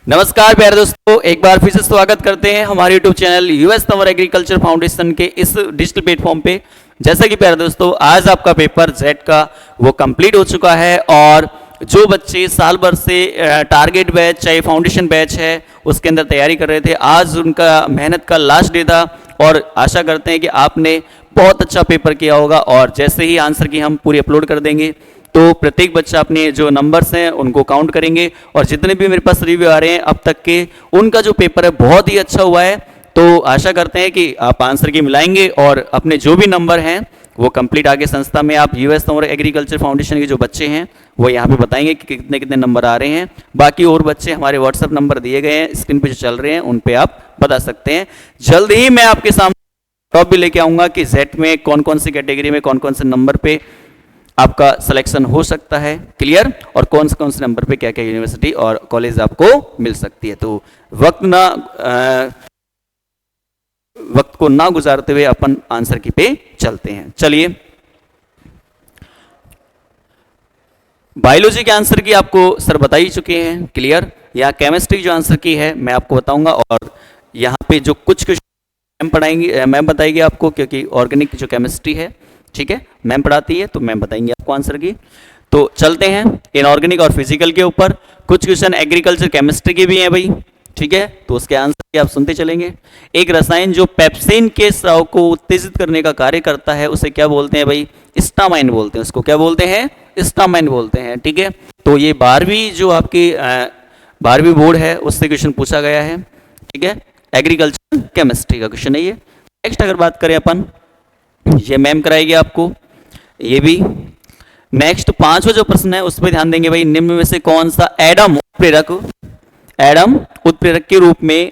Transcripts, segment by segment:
नमस्कार प्यारे दोस्तों, एक बार फिर से स्वागत करते हैं हमारे YouTube channel US Tanwar agriculture foundation के इस डिजिटल प्लेटफॉर्म पे। जैसा कि प्यारे दोस्तों, आज आपका पेपर जेड का वो कंप्लीट हो चुका है और जो बच्चे साल भर से टारगेट बैच चाहे फाउंडेशन बैच है उसके अंदर तैयारी कर रहे थे, आज उनका मेहनत का लास्ट डे था और आशा करते हैं कि आपने बहुत अच्छा पेपर किया होगा। और जैसे ही आंसर की हम पूरी अपलोड कर देंगे तो प्रत्येक बच्चा अपने जो नंबर्स हैं उनको काउंट करेंगे और जितने भी मेरे पास रिव्यू आ रहे हैं अब तक के, उनका जो पेपर है बहुत ही अच्छा हुआ है। तो आशा करते हैं कि आप आंसर की मिलाएंगे और अपने जो भी नंबर हैं वो कंप्लीट आगे संस्था में आप यूएस तंवर एग्रीकल्चर फाउंडेशन के जो बच्चे हैं वो यहाँ पे बताएंगे कि कितने कितने नंबर आ रहे हैं। बाकी और बच्चे हमारे व्हाट्सएप नंबर दिए गए हैं स्क्रीन पे जो चल रहे हैं उन पे आप बता सकते हैं। जल्द ही मैं आपके सामने टॉप भी लेके आऊंगा कि जेड में कौन कौन सी कैटेगरी में कौन कौन से नंबर पे आपका सिलेक्शन हो सकता है, क्लियर, और कौन से नंबर पे क्या क्या यूनिवर्सिटी और कॉलेज आपको मिल सकती है। तो वक्त को ना गुजारते हुए अपन आंसर की पे चलते हैं। चलिए, बायोलॉजी के आंसर की आपको सर बता ही चुके हैं, क्लियर। या केमिस्ट्री जो आंसर की है मैं आपको बताऊंगा और यहाँ पे जो कुछ मैम पढ़ाएंगी, मैम बताएगी आपको, क्योंकि ऑर्गेनिक जो केमिस्ट्री है, ठीक है, मैम पढ़ाती है तो मैम बताएंगे आपको आंसर की। तो चलते हैं इनऑर्गेनिक और फिजिकल के ऊपर। कुछ क्वेश्चन एग्रीकल्चर केमिस्ट्री के भी हैं भाई, ठीक है, तो उसके आंसर की आप सुनते चलेंगे। एक रसायन जो पेप्सिन के स्राव को उत्तेजित करने का कार्य करता है उसे क्या बोलते हैं भाई? स्टामाइन बोलते हैं। उसको क्या बोलते हैं? स्टामाइन बोलते हैं, ठीक है। तो ये 12वीं जो आपकी 12वीं बोर्ड है उससे क्वेश्चन पूछा गया है, ठीक है, एग्रीकल्चर केमिस्ट्री का क्वेश्चन है ये। नेक्स्ट अगर बात करें अपन, ये मैम कराएगी आपको, ये भी। नेक्स्ट 5वां जो प्रश्न है उस पर ध्यान देंगे भाई। निम्न में से कौन सा एडम उत्प्रेरक के रूप में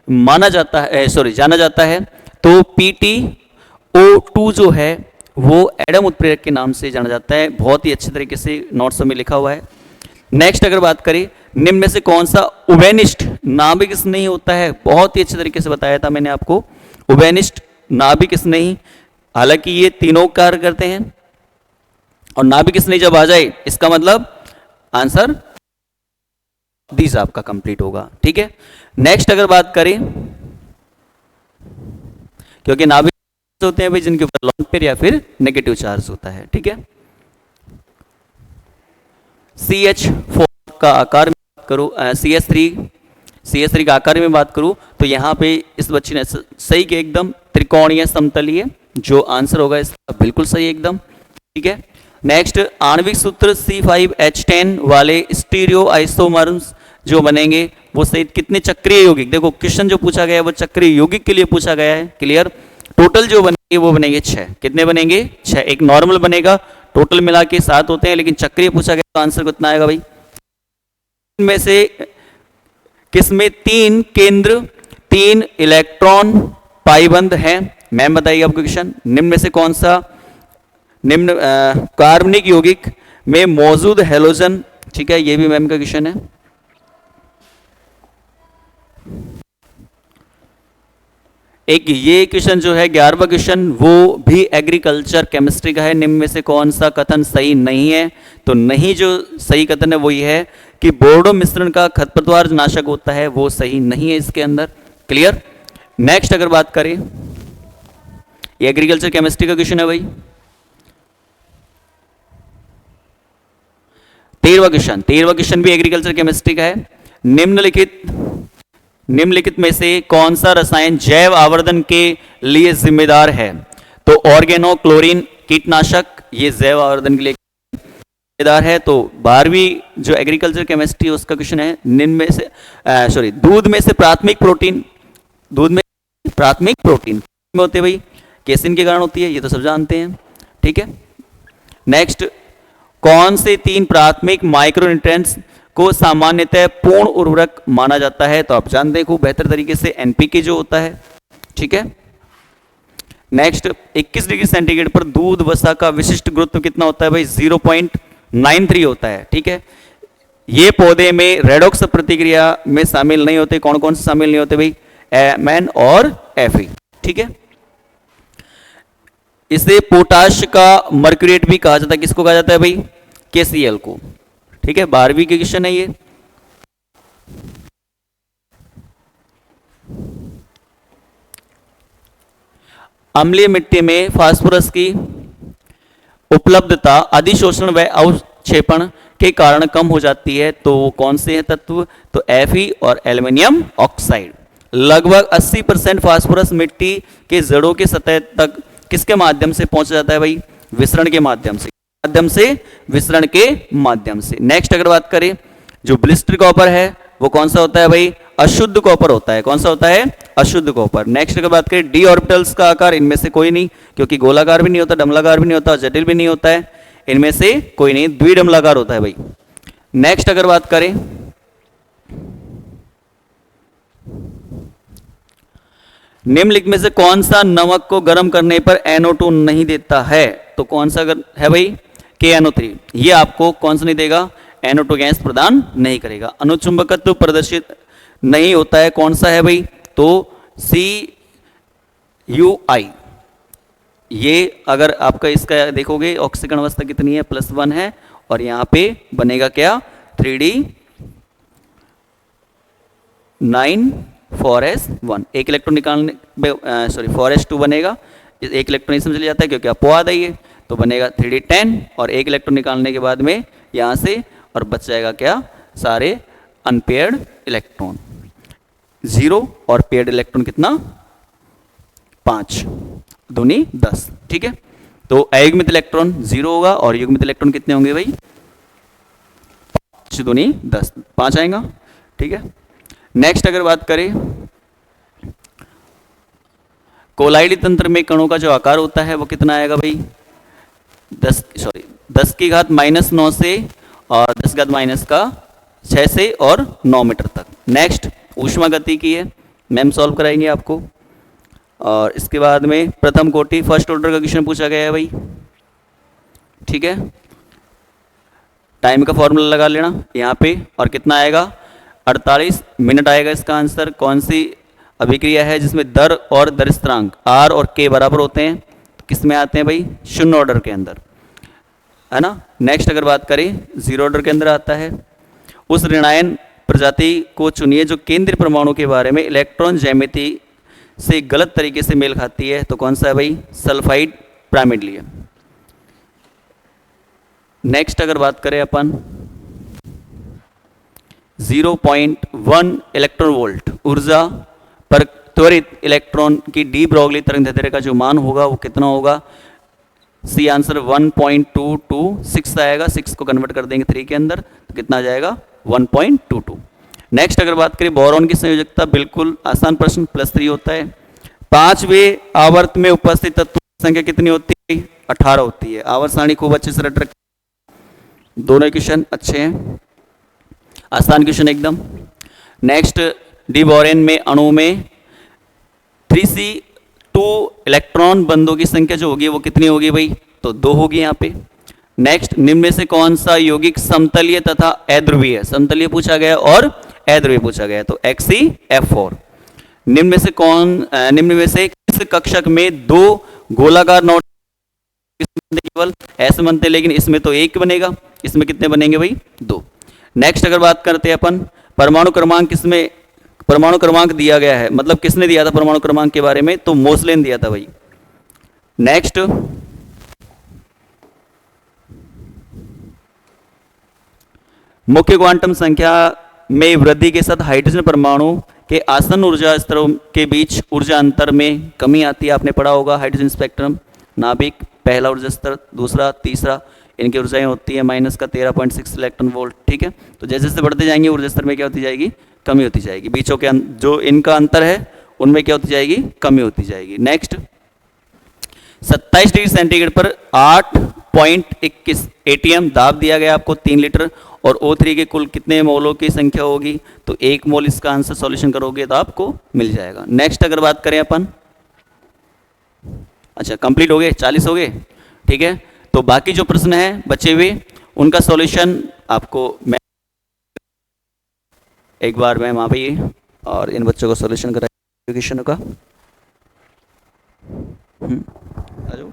जाना जाता है? तो PtO2 जो है वो एडम उत्प्रेरक के नाम से जाना जाता है। बहुत ही अच्छे तरीके से नोट्स में लिखा हुआ है। नेक्स्ट अगर बात करें, निम्न में से कौन सा उभयनिष्ठ नाभिक स्नेही होता है? बहुत ही अच्छे तरीके से बताया था मैंने आपको, उभयनिष्ठ नाभिक स्नेही। हालांकि ये तीनों कार्य करते हैं और नाभिक स्नेही जब आ जाए इसका मतलब आंसर दीज आपका कंप्लीट होगा, ठीक है। नेक्स्ट अगर बात करें, क्योंकि नाभिक होते हैं भाई जिनके ऊपर लॉन्ग पेयर या फिर नेगेटिव चार्ज होता है, ठीक है। CH4 का आकार में बात करूं, CH3 का आकार में बात करूं तो यहां पे इस बच्ची ने सही के एकदम त्रिकोणीय समतलीय, जो आंसर होगा इसका बिल्कुल सही एकदम, ठीक है। नेक्स्ट आणविक सूत्र C5H10 वाले स्टीरियो आइसोमर्स जो बनेंगे वो सहित कितने चक्रीय यौगिक? देखो क्वेश्चन जो पूछा गया है वो चक्रीय यौगिक के लिए पूछा गया है, क्लियर। टोटल जो बनेंगे वो बनेंगे 6। कितने बनेंगे? 6। एक नॉर्मल बनेगा, टोटल मिला के 7 होते हैं, लेकिन चक्रीय पूछा गया तो आंसर कितना आएगा भाई? इनमें से किसमें 3 केंद्र 3 इलेक्ट्रॉन पाइबंद हैं? मैम बताइए आपको क्वेश्चन। निम्न में से कौन सा कार्बनिक यौगिक में मौजूद हैलोजन, ठीक है, ये भी मैम का क्वेश्चन है। एक ये क्वेश्चन जो है 11वां क्वेश्चन वो भी एग्रीकल्चर केमिस्ट्री का है। निम्न में से कौन सा कथन सही नहीं है? तो नहीं, जो सही कथन है वो ये है कि बोर्डो मिश्रण का खरपतवार नाशक होता है, वो सही नहीं है इसके अंदर, क्लियर। नेक्स्ट अगर बात करें, ये एग्रीकल्चर केमिस्ट्री का क्वेश्चन है भाई। 13वां क्वेश्चन भी एग्रीकल्चर केमिस्ट्री का है। निम्नलिखित में से कौन सा रसायन जैव आवर्धन के लिए जिम्मेदार है? तो ऑर्गेनो क्लोरीन कीटनाशक, ये जैव आवर्धन के लिए जिम्मेदार है। तो 12वीं जो एग्रीकल्चर केमिस्ट्री उसका क्वेश्चन है, निम्न में से दूध में से प्राथमिक प्रोटीन में होते भाई, केसिन के कारण होती है, ये तो सब जानते हैं, ठीक है। नेक्स्ट, कौन से 3 प्राथमिक माइक्रोन्यूट्रिएंट्स को सामान्यतः पूर्ण उर्वरक माना जाता है? तो आप जानते हैं खूब बेहतर तरीके से NPK जो होता है, ठीक है। नेक्स्ट, 21 डिग्री सेंटीग्रेड पर दूध वसा का विशिष्ट गुरुत्व कितना होता है भाई? 0.93 होता है, ठीक है। ये पौधे में रेडॉक्स प्रतिक्रिया में शामिल नहीं होते। कौन कौन से शामिल नहीं होते भाई? MN और Fe, ठीक है। इसे पोटाश का मर्क्यूरेट भी कहा जाता है। किसको कहा जाता है भाई? KCl को, ठीक है। 12वीं के क्वेश्चन है ये। अम्लीय मिट्टी में फास्फोरस की उपलब्धता अधिशोषण व अवक्षेपण के कारण कम हो जाती है, तो वो कौन से हैं तत्व? तो Fe और एल्युमिनियम ऑक्साइड। लगभग 80% फास्फोरस मिट्टी के जड़ों के सतह तक किसके माध्यम से पहुंच जाता है भाई? विसरण के माध्यम से, विसरण के माध्यम से। नेक्स्ट अगर बात करें, जो ब्लिस्टर कॉपर है वो कौन सा होता है भाई? अशुद्ध कॉपर होता है। कौन सा होता है? अशुद्ध कॉपर। नेक्स्ट अगर बात करें, डी ऑर्बिटल्स का आकार इनमें से कोई नहीं, क्योंकि गोलाकार भी नहीं होता, डमलाकार भी नहीं होता, जटिल भी नहीं होता है, इनमें से कोई नहीं, द्विडमलाकार होता है भाई। नेक्स्ट अगर बात करें, निम्नलिखित में से कौन सा नमक को गर्म करने पर NO2 नहीं देता है? तो कौन सा है भाई? KNO3। ये आपको कौन सा नहीं देगा? NO2 गैस प्रदान नहीं करेगा। अनुचुंबकत्व प्रदर्शित नहीं होता है, कौन सा है भाई? तो CuI। ये अगर आपका इसका देखोगे ऑक्सीकरण अवस्था कितनी है? +1 है, और यहां पे बनेगा क्या? 3D9 4s1। एक इलेक्ट्रॉन निकालने, सॉरी 4s2 बनेगा, एक इलेक्ट्रॉन इसमें चले जाता है क्योंकि अपवाद है ये, तो बनेगा 3D10, और एक इलेक्ट्रॉन निकालने के बाद में यहां से और बच जाएगा क्या? सारे अनपेयर्ड इलेक्ट्रॉन 0, और पेयर्ड इलेक्ट्रॉन कितना? 5 दूनी 10। ठीक है, तो अयुग्मित इलेक्ट्रॉन 0 होगा, और युग्मित इलेक्ट्रॉन कितने होंगे भाई? 5 दूनी 10, 5 आएगा। ठीक है, नेक्स्ट अगर बात करें, कोलाइडी तंत्र में कणों का जो आकार होता है वो कितना आएगा भाई? 10 की घात -9 से और 10 की घात -6 से और 9 मीटर तक। नेक्स्ट ऊष्मा गति की है, मैम सॉल्व कराएंगे आपको। और इसके बाद में प्रथम कोटि फर्स्ट ऑर्डर का क्वेश्चन पूछा गया है भाई। ठीक है, टाइम का फॉर्मूला लगा लेना यहाँ पे, और कितना आएगा? 48 मिनट आएगा इसका आंसर। कौन सी अभिक्रिया है जिसमें दर और दर स्थिरांक R और K बराबर होते हैं? किस में आते हैं भाई? शून्य ऑर्डर के अंदर, है ना। नेक्स्ट अगर बात करें, 0 ऑर्डर के अंदर आता है। उस ऋणायन प्रजाति को चुनिए जो केंद्रीय परमाणु के बारे में इलेक्ट्रॉन ज्यामिति से गलत तरीके से मेल खाती है, तो कौन सा है भाई? सल्फाइड पिरामिडली है। नेक्स्ट अगर बात करें अपन, 0.1 इलेक्ट्रॉन वोल्ट ऊर्जा पर त्वरित इलेक्ट्रॉन की डी ब्रोगली तरंगदैर्घ्य का जो मान होगा वो कितना होगा? सी आंसर 1.226 आएगा। 6 को कन्वर्ट कर देंगे 3 के अंदर, तो कितना आ जाएगा? 1.22। नेक्स्ट अगर बात करें बोरॉन की संयोजकता, बिल्कुल आसान प्रश्न, +3 होता है। 5वें आवर्त में उपस्थित तत्वों की संख्या कितनी होती है? 18 होती है। आवर्त सारणी खूब अच्छे से रट रखें, दोनों क्वेश्चन अच्छे हैं, आसान क्वेश्चन एकदम। नेक्स्ट, डी बोरेन में अणु में 3C2 इलेक्ट्रॉन बंधों की संख्या जो होगी वो कितनी होगी भाई? तो 2 होगी यहाँ पे। नेक्स्ट, निम्न में से कौन सा यौगिक समतलीय तथा अध्रुवीय है? समतलीय पूछा गया और अध्रुवीय पूछा गया, तो XeF4। निम्न में से किस कक्षक में 2 गोलाकार नोट केवल ऐसे बनते, लेकिन इसमें तो 1 बनेगा, इसमें कितने बनेंगे भाई? 2। नेक्स्ट अगर बात करते हैं अपन, परमाणु क्रमांक किसमें परमाणु क्रमांक दिया गया है, मतलब किसने दिया था परमाणु क्रमांक के बारे में? तो मोसले ने दिया था भाई। नेक्स्ट, मुख्य क्वांटम संख्या में वृद्धि के साथ हाइड्रोजन परमाणु के आसन्न ऊर्जा स्तरों के बीच ऊर्जा अंतर में कमी आती है। आपने पढ़ा होगा हाइड्रोजन स्पेक्ट्रम, नाभिक, पहला ऊर्जा स्तर, दूसरा, तीसरा, इनकी ऊर्जाएं होती है -13.6 इलेक्ट्रॉन वोल्ट। ठीक है, तो जैसे जैसे बढ़ते जाएंगे ऊर्जा स्तर में क्या होती जाएगी? कमी होती जाएगी। बीचों के जो इनका अंतर है उनमें क्या होती जाएगी? कमी होती जाएगी। नेक्स्ट, 27 डिग्री सेंटीग्रेड पर 8.21 ATM दाब दिया गया आपको 3 लीटर, और O3 के कुल कितने मोलों की संख्या होगी? तो 1 मोल इसका आंसर सॉल्यूशन करोगे तो आपको मिल जाएगा। नेक्स्ट अगर बात करें अपन, अच्छा कंप्लीट हो गए, 40 हो गए। ठीक है, तो बाकी जो प्रश्न है बचे हुए उनका सॉल्यूशन आपको मैं एक बार मैम आ गई और इन बच्चों को सॉल्यूशन कराइए क्वेश्चनों का। आ जाओ।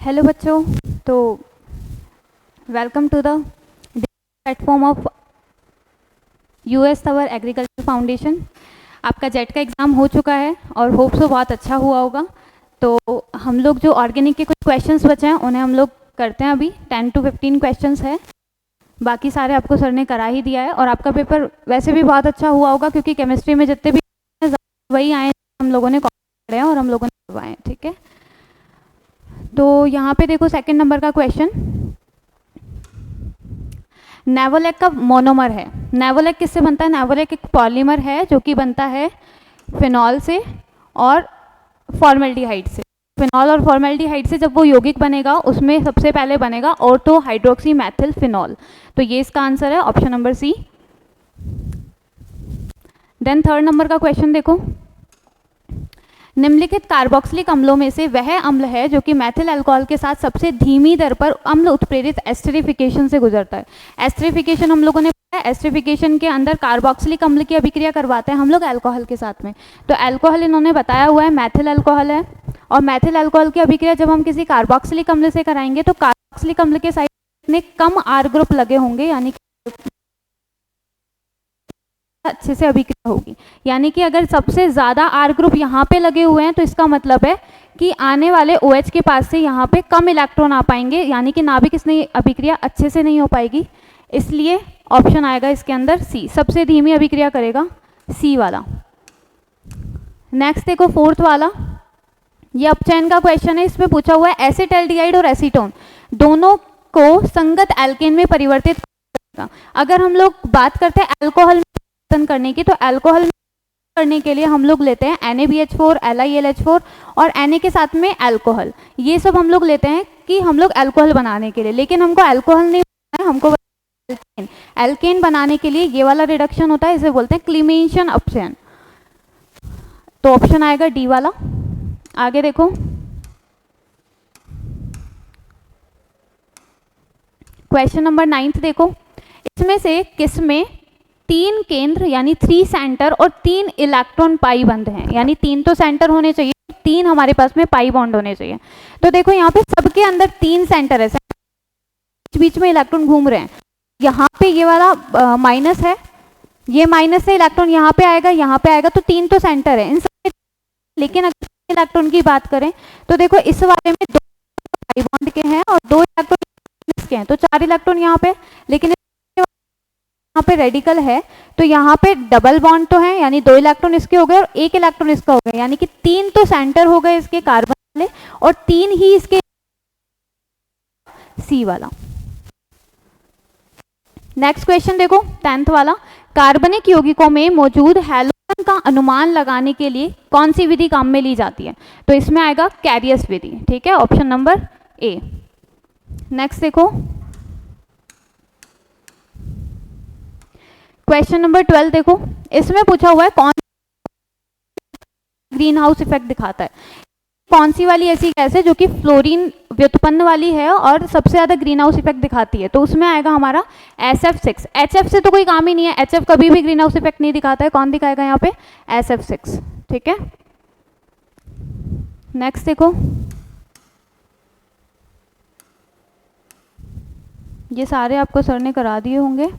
हेलो बच्चों, तो welcome to the platform of us tower agriculture foundation. आपका जेट का एग्ज़ाम हो चुका है और होप सो बहुत अच्छा हुआ होगा। तो हम लोग जो ऑर्गेनिक के कुछ क्वेश्चंस बचे हैं उन्हें हम लोग करते हैं। अभी 10 to 15 क्वेश्चंस है, बाकी सारे आपको सर ने करा ही दिया है। और आपका पेपर वैसे भी बहुत अच्छा हुआ होगा क्योंकि केमिस्ट्री में जितने भी वही आए हम लोगों ने कॉपी करे हैं और हम लोगों ने करवाए हैं। ठीक है, तो यहाँ पे देखो सेकंड नंबर का क्वेश्चन, नेवोलेक का मोनोमर है। नेवोलेक किससे बनता है? नेवोलेक एक पॉलीमर है जो कि बनता है फिनॉल से और फॉर्मेल्डिहाइड से। फिनॉल और फॉर्मेल्डिहाइड से जब वो यौगिक बनेगा उसमें सबसे पहले बनेगा ऑर्थो हाइड्रोक्सी मैथिल फिनॉल। तो ये इसका आंसर है, option number C. Then third number का क्वेश्चन देखो, निम्नलिखित कार्बोक्सिलिक अम्लों में से वह अम्ल है जो कि मैथिल अल्कोहल के साथ सबसे धीमी दर पर अम्ल उत्प्रेरित एस्टरिफिकेशन से गुजरता है। एस्टरिफिकेशन हम लोगों ने पढ़ा है, एस्टरिफिकेशन के अंदर कार्बोक्सिलिक अम्ल की अभिक्रिया करवाते हैं हम लोग अल्कोहल के साथ में। तो अल्कोहल इन्होंने बताया हुआ है मैथिल अल्कोहल है, और मैथिल अल्कोहल की अभिक्रिया जब हम किसी कार्बोक्सिलिक अम्ल से कराएंगे तो कार्बोक्सिलिक अम्ल के साइड में कम आर ग्रुप लगे होंगे, यानी अच्छे से अभिक्रिया होगी। यानी कि अगर सबसे ज़्यादा आर ग्रुप यहाँ पे लगे हुए हैं तो इसका मतलब है कि आने वाले OH के पास से यहाँ पे कम इलेक्ट्रॉन आ पाएंगे, यानी कि नाभिक इसमें अभिक्रिया अच्छे से नहीं हो पाएगी। इसलिए ऑप्शन आएगा इसके अंदर सी, सबसे धीमी अभिक्रिया करेगा सी वाला। नेक्स्ट देखो फोर्थ वाला, ये अपचयन का क्वेश्चन है। इसमें पूछा हुआ है एसिटाल्डिहाइड और एसीटोन दोनों को संगत एल्केन में परिवर्तित करेगा। अगर हम लोग बात करते हैं अल्कोहल करने की, तो अल्कोहल करने के लिए हम लोग लेते हैं NaBH4, LiLH4 और Na के साथ में अल्कोहल। ये सब हम लोग लेते हैं कि हम लोग अल्कोहल बनाने के लिए, लेकिन हमको अल्कोहल नहीं बनाना है, हमको एल्केन। एल्केन बनाने के लिए ये वाला रिडक्शन होता है, इसे बोलते हैं क्लीमेशन अपचयन। तो ऑप्शन आएगा डी वाला। आगे देखो, क्वेश्चन नंबर 9 देखो, इसमें से किसमें 3 केंद्र यानी 3 सेंटर और 3 इलेक्ट्रॉन पाई बंद हैं? यानी 3 तो सेंटर होने चाहिए, 3 हमारे पास में पाई बॉन्ड होने चाहिए। तो देखो यहाँ पे सबके अंदर 3 सेंटर है, बीच में इलेक्ट्रॉन घूम रहे हैं। यहाँ पे ये वाला माइनस है, ये माइनस से इलेक्ट्रॉन यहाँ पे आएगा, तो 3 तो सेंटर है इन सब। लेकिन अगर इलेक्ट्रॉन की बात करें तो देखो इस वाले में 2 पाई बॉन्ड के हैं और 2 इलेक्ट्रॉन के हैं, तो 4 इलेक्ट्रॉन यहाँ पे। लेकिन यहाँ पे रेडिकल है तो यहाँ पे डबल बॉन्ड तो है, यानी 2 इलेक्ट्रॉन इसके हो गए और 1 इलेक्ट्रॉन इसका हो गया, यानी कि 3 तो सेंटर हो गए इसके कार्बन वाले और 3 ही इसके सी वाला। नेक्स्ट क्वेश्चन देखो 10th वाला, कार्बनिक यौगिकों में मौजूद हैलोजन का अनुमान लगाने के लिए कौन सी विधि काम में ली जाती है? तो इसमें आएगा कैरियस विधि। ठीक है, ऑप्शन नंबर ए। नेक्स्ट देखो क्वेश्चन नंबर 12 देखो, इसमें पूछा हुआ है कौन ग्रीन हाउस इफेक्ट दिखाता है? कौन सी वाली ऐसी गैस है जो कि फ्लोरीन व्युत्पन्न वाली है और सबसे ज्यादा ग्रीन हाउस इफेक्ट दिखाती है? तो उसमें आएगा हमारा SF6। HF से तो कोई काम ही नहीं है, HF कभी भी ग्रीन हाउस इफेक्ट नहीं दिखाता है। कौन दिखाएगा यहाँ पे? SF6। ठीक है, नेक्स्ट देखो, ये सारे आपको सर ने करा दिए होंगे।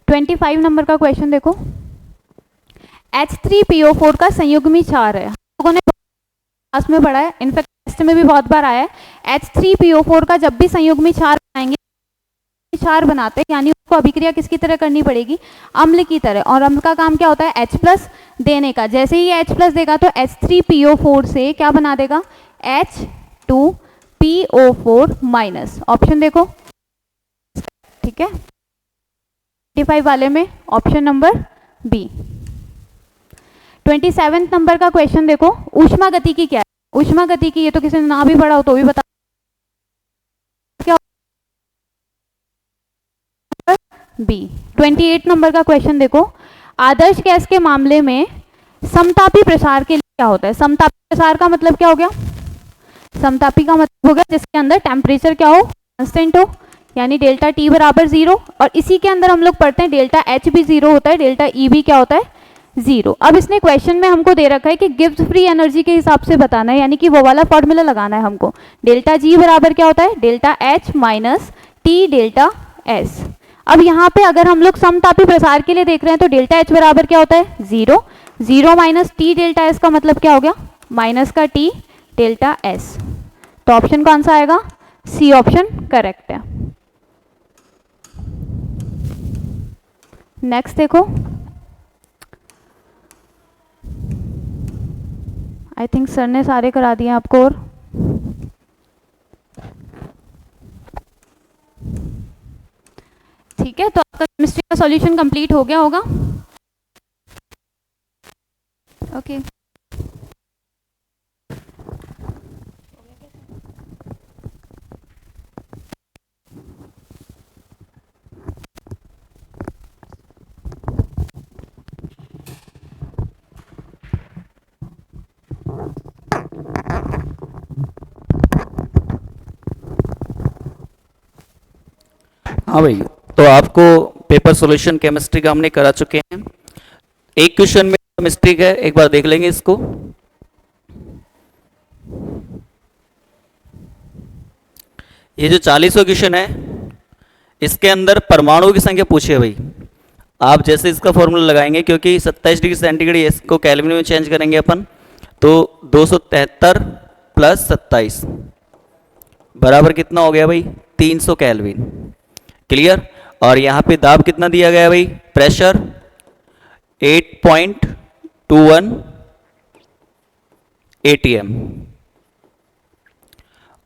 25 नंबर का क्वेश्चन देखो, H3PO4 का संयुग्मी क्षार है, हम लोगों ने क्लास में पढ़ा है, इनफैक्ट टेस्ट में भी बहुत बार आया है। H3PO4 का जब भी संयुग्मी क्षार बनाएंगे, क्षार बनाते हैं यानी उसको अभिक्रिया किसकी तरह करनी पड़ेगी? अम्ल की तरह। और अम्ल का काम क्या होता है? H+ देने का। जैसे ही H+ देगा तो H3PO4 से क्या बना देगा? H2PO4-। ऑप्शन देखो, ठीक है, 25 वाले में ऑप्शन नंबर बी। 27 नंबर का क्वेश्चन देखो, ऊष्मा गति की क्या है? ऊष्मा गति की, ये तो किसी ने ना भी पढ़ा हो तो भी बता, क्या बी। 28 नंबर का क्वेश्चन देखो, आदर्श गैस के मामले में समतापी प्रसार के लिए क्या होता है? समतापी प्रसार का मतलब क्या हो गया? समतापी का मतलब हो गया जिसके अंदर टेम्परेचर क्या हो? कांस्टेंट हो, यानी डेल्टा T बराबर 0। और इसी के अंदर हम लोग पढ़ते हैं डेल्टा H भी 0 होता है, डेल्टा E भी क्या होता है? जीरो। अब इसने क्वेश्चन में हमको दे रखा है कि गिब्स फ्री एनर्जी के हिसाब से बताना है, यानी कि वो वाला फॉर्मूला लगाना है हमको। डेल्टा जी बराबर क्या होता है, delta H minus T delta S. अब यहाँ पे अगर हम लोग समतापी प्रसार के लिए देख रहे हैं तो डेल्टा एच बराबर क्या होता है, zero. Zero minus T delta S का मतलब क्या हो गया, माइनस का टी डेल्टा एस। तो ऑप्शन कौन सा आएगा, सी ऑप्शन करेक्ट है। नेक्स्ट देखो, आई थिंक सर ने सारे करा दिए आपको। और ठीक है, तो आपका केमिस्ट्री का सॉल्यूशन कंप्लीट हो गया होगा। ओके हाँ भाई, तो आपको पेपर सॉल्यूशन केमिस्ट्री का हमने करा चुके हैं। एक क्वेश्चन में केमिस्ट्री का है, एक बार देख लेंगे इसको। ये जो 40वां क्वेश्चन है, इसके अंदर परमाणुओं की संख्या पूछी है भाई। आप जैसे इसका फॉर्मूला लगाएंगे, क्योंकि 27 डिग्री सेंटीग्रेड इसको केल्विन में चेंज करेंगे अपन, तो 273 प्लस 27 बराबर कितना हो गया भाई, 300 केल्विन। क्लियर। और यहाँ पे दाब कितना दिया गया है भाई, प्रेशर 8.21 atm,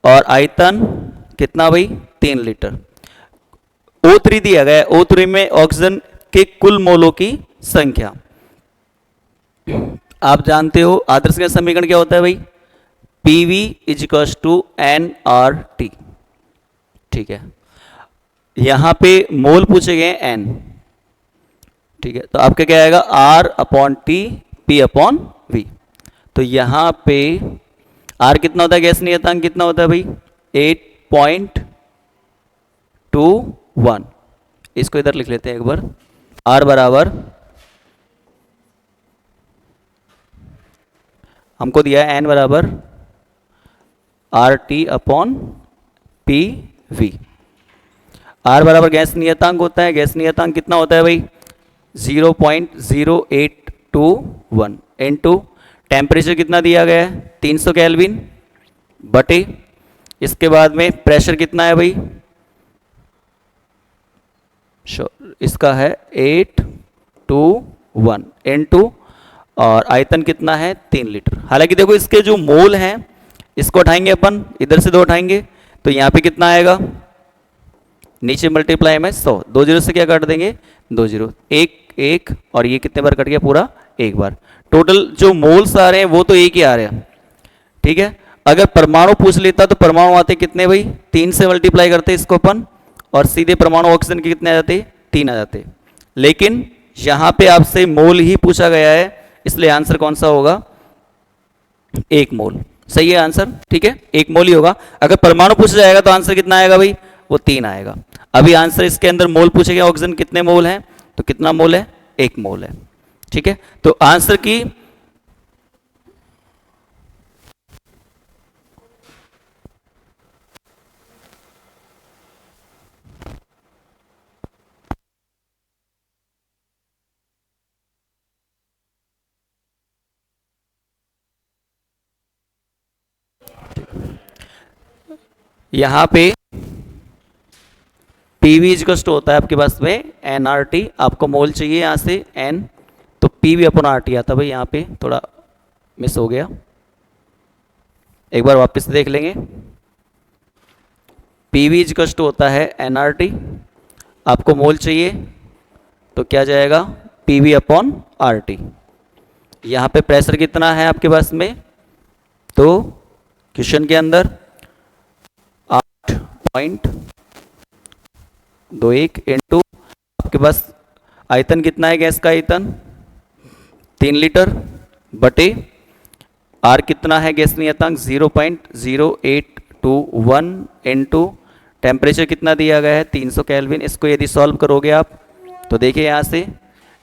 और आयतन कितना भाई, 3 लीटर। O3 दिया गया है, O3 में ऑक्सीजन के कुल मोलों की संख्या। आप जानते हो आदर्श गैस समीकरण क्या होता है भाई, PV इजिकल्स टू nRT। ठीक है, यहां पे मोल पूछे गए n। ठीक है, तो आपका क्या आएगा, R upon T P upon V। तो यहां पे R कितना होता है, गैस नियतांक कितना होता है भाई, 8.21। इसको इधर लिख लेते हैं एक बार। R बराबर हमको दिया है n बराबर RT अपॉन PV। R बराबर गैस नियतांक होता है, गैस नियतांक कितना होता है भाई, 0.0821 इनटू टेम्परेचर कितना दिया गया है, 300 केल्विन बटे, इसके बाद में प्रेशर कितना है भाई, इसका है 821 इनटू, और आयतन कितना है, 3 लीटर। हालांकि देखो इसके जो मोल हैं इसको उठाएंगे अपन, इधर से 2 उठाएंगे, तो यहाँ पे कितना आएगा, नीचे मल्टीप्लाई में 100, 2 जीरो से क्या काट देंगे, 2 जीरो, एक, और ये कितने बार कट गया, पूरा एक बार। टोटल जो मोल्स आ रहे हैं वो तो एक ही आ रहे हैं। ठीक है, अगर परमाणु पूछ लेता तो परमाणु आते कितने भाई, 3 से मल्टीप्लाई करते इसको अपन, और सीधे परमाणु ऑक्सीजन के कितने आ जाते, 3 आ जाते। लेकिन यहां पे आपसे मोल ही पूछा गया है, इसलिए आंसर कौन सा होगा, 1 मोल। सही है आंसर। ठीक है, 1 मोल ही होगा। अगर परमाणु पूछा जाएगा तो आंसर कितना आएगा भाई, वो 3 आएगा। अभी आंसर इसके अंदर मोल पूछे गया, ऑक्सीजन कितने मोल हैं, तो कितना मोल है, 1 मोल है। ठीक है, तो आंसर की यहां पे PV इक्वल्स टू होता है आपके पास में nRT। आपको मोल चाहिए यहाँ से n, तो PV अपॉन RT आता है भाई। यहाँ पे थोड़ा मिस हो गया, एक बार वापस से देख लेंगे। PV इक्वल्स टू होता है nRT, आपको मोल चाहिए तो क्या जाएगा, PV अपॉन RT। यहाँ पे प्रेशर कितना है आपके पास में, तो क्वेश्चन के अंदर 8.21 इंटू आपके पास आयतन कितना है, गैस का आयतन 3 लीटर बटे आर कितना है, गैस नियतांक 0.0821 इंटू टेम्परेचर कितना दिया गया है, 300 केल्विन। इसको यदि सॉल्व करोगे आप तो देखिए यहाँ से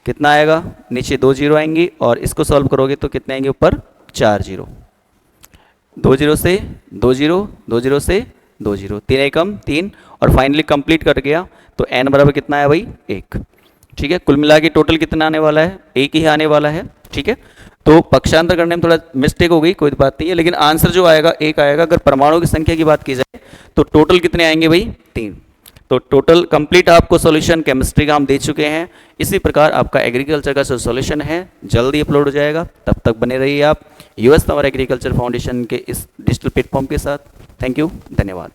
कितना आएगा, नीचे 2 जीरो आएंगी और इसको सॉल्व करोगे तो कितने आएंगे, ऊपर 4 जीरो, 2 जीरो से 2 जीरो, 2 जीरो से 2 जीरो, 3 एकम 3 और फाइनली कंप्लीट कर गया तो n बराबर कितना है भाई 1। ठीक है, कुल मिला के टोटल कितना आने वाला है, 1 ही आने वाला है। ठीक है, तो पक्षांतर करने में थोड़ा मिस्टेक हो गई, कोई बात नहीं है, लेकिन आंसर जो आएगा 1 आएगा। अगर परमाणु की संख्या की बात की जाए तो टोटल कितने आएंगे भाई 3। तो टोटल कंप्लीट आपको सॉल्यूशन केमिस्ट्री का हम दे चुके हैं। इसी प्रकार आपका एग्रीकल्चर का जो सॉल्यूशन है जल्दी अपलोड हो जाएगा। तब तक बने रहिए आप यूएस तंवर एग्रीकल्चर फाउंडेशन के इस डिजिटल प्लेटफॉर्म के साथ। थैंक यू, धन्यवाद।